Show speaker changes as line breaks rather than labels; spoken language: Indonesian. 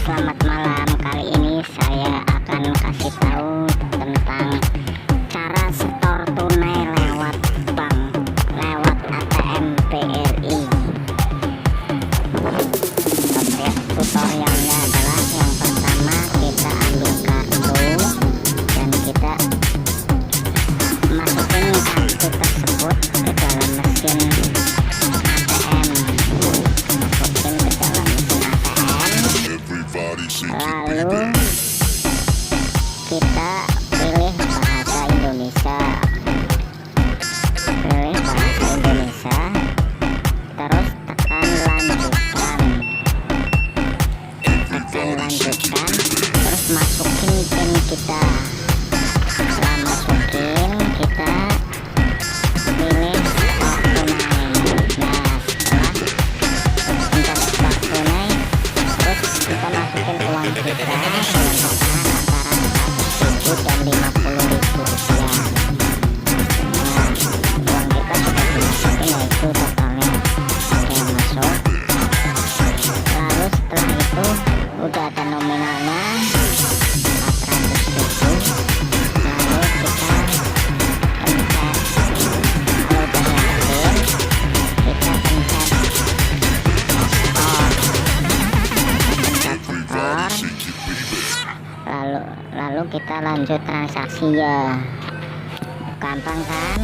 Selamat malam. Kali ini saya akan kasih tahu tentang cara setor tunai lewat bank, lewat ATM BRI. Tutorialnya adalah yang pertama kita ambil kartu dan kita masukin kartu tersebut ke dalam mesin ATM. Masukin ke dalam mesin ATM. Lalu kita pilih bahasa Indonesia. Terus tekan lanjutkan. Terus masukin pin kita. Setelah masukin, kita pilih setor tunai. Nah, setelah pencet setor tunai, terus kita masukin uang kita dengan pecahan antara 100.000 dan 50.000 rupiah. Nah, uang kita sudah dimasukin, yaitu totalnya yang masuk. Lalu setelah itu udah ada nominalnya 400.000. Lalu kita pencet, kalau udah yakin kita pencet setor, lalu kita lanjut transaksi ya. Gampang kan?